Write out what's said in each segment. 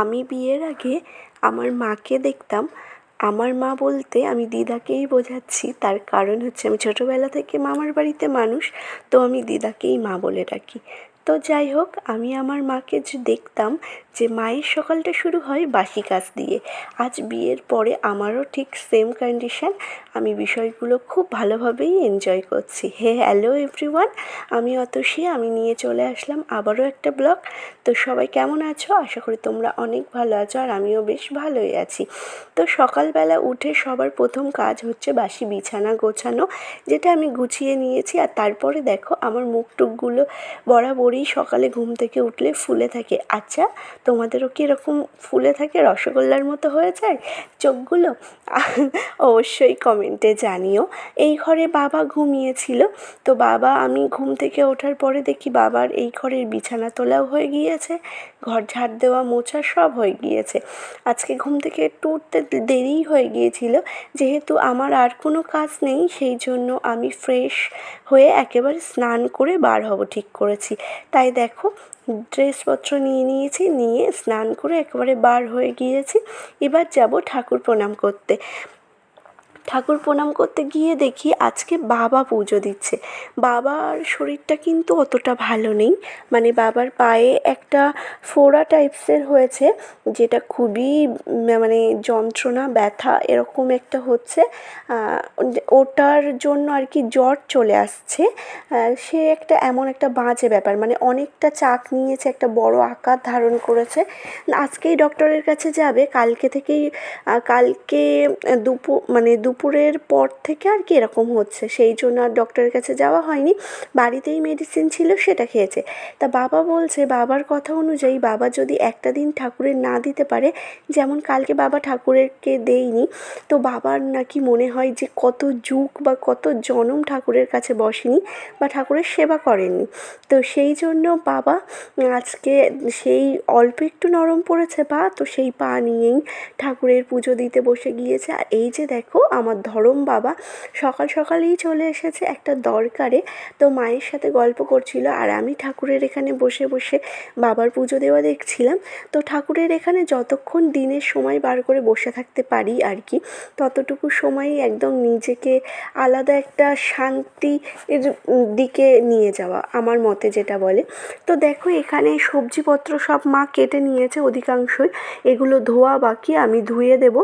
আমি বিয়ের আগে আমার মাকে দেখতাম, আমার মা বলতে আমি দিদাকেই বোঝাচ্ছি, তার কারণ হচ্ছে আমি ছোটোবেলা থেকে মামার বাড়িতে মানুষ, তো আমি দিদাকেই মা বলে ডাকি। তো যাই হোক, আমি আমার মাকে যে দেখতাম যে মায়ের সকালটা শুরু হয় বাসি কাজ দিয়ে। আজ বিয়ের পরে আমারও ঠিক সেম কন্ডিশন। আমি বিষয়গুলো খুব ভালোভাবেই এনজয় করছি। হ্যালো এভরিওয়ান, আমি অতসী, আমি নিয়ে চলে আসলাম আবারও একটা ব্লগ। তো সবাই কেমন আছো? আশা করি তোমরা অনেক ভালো আছো, আর আমিও বেশ ভালোই আছি। তো সকালবেলা উঠে সবার প্রথম কাজ হচ্ছে বাসি বিছানা গোছানো, যেটা আমি গুছিয়ে নিয়েছি। আর তারপরে দেখো আমার মুখ টুকগুলো বরাবরই সকালে ঘুম থেকে উঠলে ফুলে থাকে। আচ্ছা, তোমাদেরও কি এরকম ফুলে থাকে, রসগোল্লার মতো হয়ে যায় চোখগুলো? অবশ্যই কমেন্টে জানিও। এই ঘরে বাবা ঘুমিয়েছিল, তো আমি ঘুম থেকে ওঠার পরে দেখি বাবার এই ঘরের বিছানা তোলাও হয়ে গিয়েছে, ঘর ঝাড় দেওয়া মোছা সব হয়ে গিয়েছে। আজকে ঘুম থেকে একটু উঠতে দেরিই হয়ে গিয়েছিল, যেহেতু আমার আর কোনো কাজ নেই, সেই জন্য আমি ফ্রেশ হয়ে একেবারে স্নান করে বার হব ঠিক করেছি। তাই দেখো, ড্রেসপত্র নিয়ে নিয়েছি, নিয়ে স্নান করে একেবারে বার হয়ে গিয়েছি। এবার যাব ঠাকুর প্রণাম করতে। ঠাকুর প্রণাম করতে গিয়ে দেখি আজকে বাবা পুজো দিচ্ছে। বাবার শরীরটা কিন্তু অতটা ভালো নেই, মানে বাবার পায়ে একটা ফোড়া টাইপসের হয়েছে, যেটা খুবই মানে যন্ত্রণা ব্যথা এরকম একটা হচ্ছে। ওটার জন্য আর কি জ্বর চলে আসছে। সে একটা এমন একটা বাজে ব্যাপার, মানে অনেকটা চাক নিয়েছে, একটা বড় আকার ধারণ করেছে। আজকেই ডক্টরের কাছে যাবে, কালকে থেকেই কালকে দুপুরের পর থেকে আর কি এরকম হচ্ছে, সেই জন্য আর ডক্টরের কাছে যাওয়া হয়নি। বাড়িতেই মেডিসিন ছিল, সেটা খেয়েছে। তা বাবা বলছে, বাবার কথা অনুযায়ী বাবা যদি একটা দিন ঠাকুরের না দিতে পারে, যেমন কালকে বাবা ঠাকুরেরকে দেয়নি, তো বাবার নাকি মনে হয় যে কত যুগ বা কত জনম ঠাকুরের কাছে বসেনি বা ঠাকুরের সেবা করেননি। তো সেই জন্য বাবা আজকে সেই অল্প একটু নরম পড়েছে পা, তো সেই পা নিয়েই ঠাকুরের পুজো দিতে বসে গিয়েছে। আর এই যে দেখো, আমার ধরম বাবা সকাল সকালেই চলে এসেছে একটা দরকারে, তো মায়ের সাথে গল্প করছিল, আর আমি ঠাকুরের এখানে বসে বসে বাবার পুজো দেওয়া দেখছিলাম। তো ঠাকুরের এখানে যতক্ষণ দিনের সময় বার করে বসে থাকতে পারি আর কি, ততটুকু সময়ই একদম নিজেকে আলাদা একটা শান্তির দিকে নিয়ে যাওয়া, আমার মতে যেটা বলে। তো দেখো, এখানে সবজিপত্র সব মা কেটে নিয়েছে অধিকাংশই, এগুলো ধোয়া বাকি, আমি ধুয়ে দেব।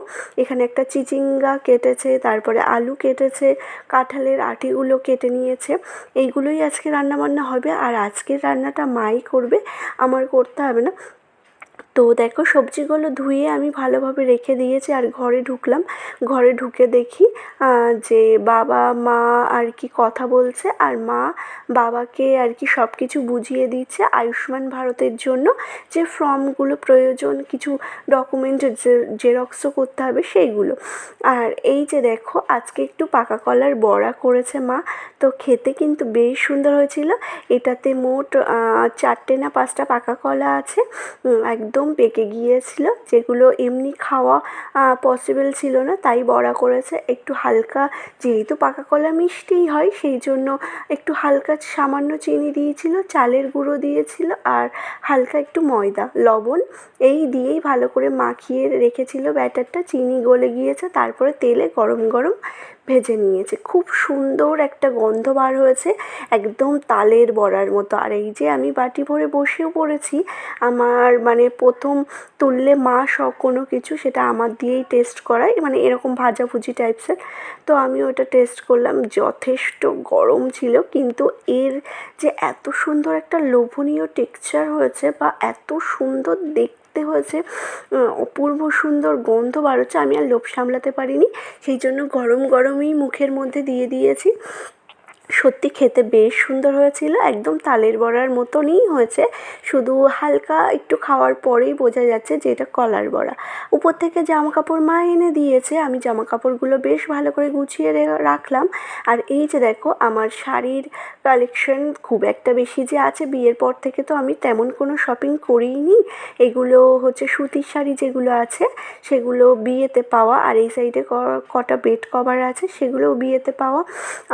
এখানে একটা চিচিঙ্গা কেটেছে, তারপরে আলু কেটেছে, কাঁঠালের আটিগুলো কেটে নিয়েছে। এইগুলোই আজকে রান্নাবান্না হবে, আর আজকের রান্নাটা মাই করবে, আমার করতে হবে না। তো দেখো, সবজিগুলো ধুয়ে আমি ভালোভাবে রেখে দিয়েছি, আর ঘরে ঢুকলাম। ঘরে ঢুকে দেখি যে বাবা মা আর কি কথা বলছে, আর মা বাবাকে আর কি সব কিছু বুঝিয়ে দিচ্ছে আয়ুষ্মান ভারতের জন্য যে ফর্মগুলো প্রয়োজন, কিছু ডকুমেন্ট জেরক্সও করতে হবে সেইগুলো। আর এই যে দেখো, আজকে একটু পাকা কলার বড়া করেছে মা, তো খেতে কিন্তু বেশ সুন্দর হয়েছিল। এটাতে মোট 4টে না 5টা পাকা কলা আছে, একদম পেকে গিয়েছিল, যেগুলো এমনি খাওয়া পসিবল ছিল না, তাই বড়া করেছে। একটু হালকা, যেহেতু পাকা কলা মিষ্টিই হয়, সেই জন্য একটু হালকা সামান্য চিনি দিয়েছিল, চালের গুঁড়ো দিয়েছিল, আর হালকা একটু ময়দা, লবণ, এই দিয়েই ভালো করে মাখিয়ে রেখেছিল ব্যাটারটা। চিনি গলে গিয়েছে, তারপরে তেলে গরম গরম ভেজে নিয়েছে। খুব সুন্দর একটা গন্ধ বার হয়েছে, একদম তালের বড়ার মতো। আর এই যে আমি বাটি ভরে বসেও পড়েছি, আমার মানে প্রথম তুললে মা কোনো কিছু সেটা আমার দিয়েই টেস্ট করায়, মানে এরকম ভাজাভুজি টাইপসের। তো আমি ওটা টেস্ট করলাম, যথেষ্ট গরম ছিল, কিন্তু এর যে এত সুন্দর একটা লোভনীয় টেক্সচার হয়েছে বা এত সুন্দর দেখতে হয়েছে, অপূর্ব সুন্দর গন্ধ বার হচ্ছে, আমি আর লোভ সামলাতে পারিনি, সেই জন্য গরম গরমই মুখের মধ্যে দিয়ে দিয়েছি। সত্যি খেতে বেশ সুন্দর হয়েছিল, একদম তালের বড়ার মতনই হয়েছে, শুধু হালকা একটু খাওয়ার পরেই বোঝা যাচ্ছে যে এটা কলার বড়া। উপর থেকে জামাকাপড় মা এনে দিয়েছে, আমি জামাকাপড়গুলো বেশ ভালো করে গুছিয়ে রাখলাম। আর এই যে দেখো, আমার শাড়ির কালেকশন খুব একটা বেশি যে আছে, বিয়ের পর থেকে তো আমি তেমন কোনো শপিং করিইনি। এগুলো হচ্ছে সুতির শাড়ি যেগুলো আছে, সেগুলো বিয়েতে পাওয়া, আর এই সাইডে কটা বেড কভার আছে, সেগুলোও বিয়েতে পাওয়া।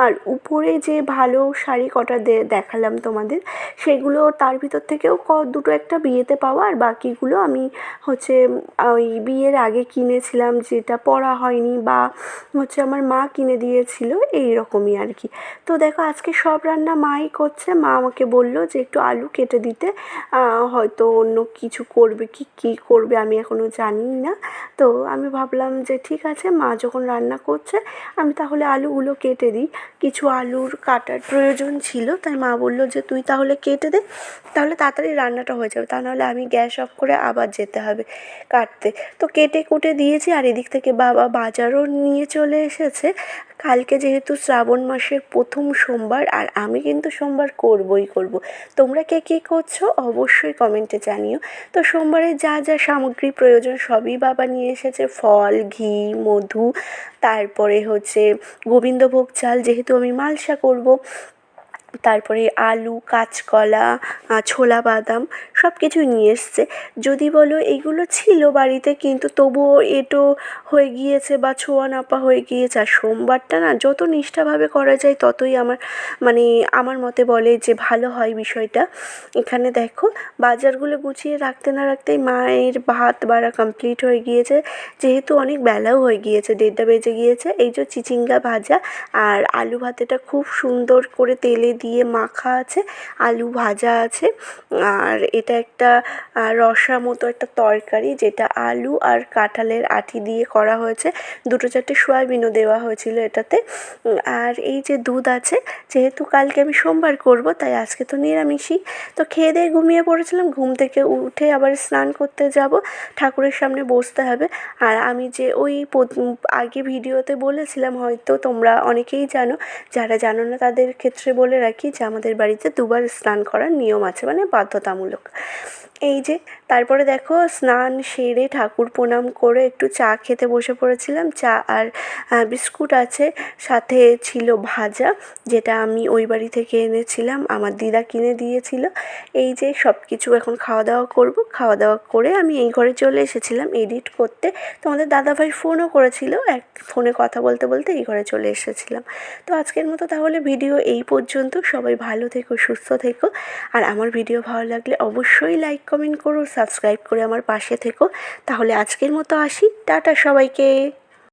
আর উপরে যে ভালো শাড়ি কটা দেখালাম তোমাদের, সেগুলো তার ভিতর থেকেও দুটো একটা বিয়েতে পাওয়া, আর বাকিগুলো আমি হচ্ছে ওই বিয়ের আগে কিনেছিলাম, যেটা পরা হয়নি, বা হচ্ছে আমার মা কিনে দিয়েছিল, এই রকমই আর কি। তো দেখো আজকে সব রান্না মাই করছে। মা আমাকে বললো যে একটু আলু কেটে দিতে, হয়তো অন্য কিছু করবে কি কী করবে আমি এখনও জানি না। তো আমি ভাবলাম যে ঠিক আছে, মা যখন রান্না করছে আমি তাহলে আলুগুলো কেটে দিই। কিছু আলুর কাটার প্রয়োজন ছিল, তাই মা বললো যে তুই তাহলে কেটে দে, তাহলে তাড়াতাড়ি রান্নাটা হয়ে যাবে, তা নাহলে আমি গ্যাস অফ করে আবার যেতে হবে কাটতে। তো কেটে কুটে দিয়েছি, আর এদিক থেকে বাবা বাজারও নিয়ে চলে এসেছে। কালকে যেহেতু শ্রাবণ মাসের প্রথম সোমবার, আর আমি কিন্তু সোমবার করবই করব। তোমরা কে কী করছো অবশ্যই কমেন্টে জানিও। তো সোমবারে যা যা সামগ্রী প্রয়োজন সবই বাবা নিয়ে এসেছে, ফল, ঘি, মধু, তারপরে হচ্ছে গোবিন্দভোগ চাল, যেহেতু আমি মালসা করব, তারপরে আলু, কাঁচকলা, ছোলা বাদাম সব কিছুই নিয়ে এসছে। যদি বলো এইগুলো ছিল বাড়িতে, কিন্তু তবুও এঁটো হয়ে গিয়েছে বা ছোঁয়া নাপা হয়ে গিয়েছে। আর সোমবারটা না যত নিষ্ঠাভাবে করা যায় ততই আমার মতে বলে যে ভালো হয় বিষয়টা। এখানে দেখো বাজারগুলো গুছিয়ে রাখতে না রাখতেই মায়ের ভাত বাড়া কমপ্লিট হয়ে গিয়েছে, যেহেতু অনেক বেলাও হয়ে গিয়েছে, 1:30 বেজে গিয়েছে। এই যে চিচিঙ্গা ভাজা আর আলু ভাতেটা খুব সুন্দর করে তেলে দিয়ে মাখা আছে, আলু ভাজা আছে, আর এটা একটা রসা মতো একটা তরকারি, যেটা আলু আর কাঁঠালের আঁটি দিয়ে করা হয়েছে। 2-4টে সয়াবিনও দেওয়া হয়েছিল এটাতে। আর এই যে দুধ আছে, যেহেতু কালকে আমি সোমবার করব তাই আজকে তো নিরামিষই। তো খেয়ে দিয়ে ঘুমিয়ে পড়েছিলাম, ঘুম থেকে উঠে আবার স্নান করতে যাব, ঠাকুরের সামনে বসতে হবে। আর আমি যে ওই আগে ভিডিওতে বলেছিলাম, হয়তো তোমরা অনেকেই জানো, যারা জানো না তাদের ক্ষেত্রে বলে রাখি যে আমাদের বাড়িতে 2বার স্নান করার নিয়ম আছে, মানে বাধ্যতামূলক। এই যে তারপরে দেখো স্নান সেরে ঠাকুর প্রণাম করে একটু চা খেতে বসে পড়েছিলাম। চা আর বিস্কুট আছে, সাথে ছিল ভাজা, যেটা আমি ওই বাড়ি থেকে এনেছিলাম, আমার দিদা কিনে দিয়েছিল। এই যে সব কিছু এখন খাওয়া দাওয়া করব, খাওয়া দাওয়া করে আমি এই ঘরে চলে এসেছিলাম এডিট করতে। তোমাদের দাদাভাই ফোনও করেছিল, ফোনে কথা বলতে বলতে এই ঘরে চলে এসেছিলাম। তো আজকের মতো তাহলে ভিডিও এই পর্যন্ত। সবাই ভালো থেকো, সুস্থ থেকো, আর আমার ভিডিও ভালো লাগলে অবশ্যই লাইক কমেন্ট করো, সাবস্ক্রাইব করে আমার পাশে থেকো। তাহলে আজকের মতো আসি, টাটা সবাইকে।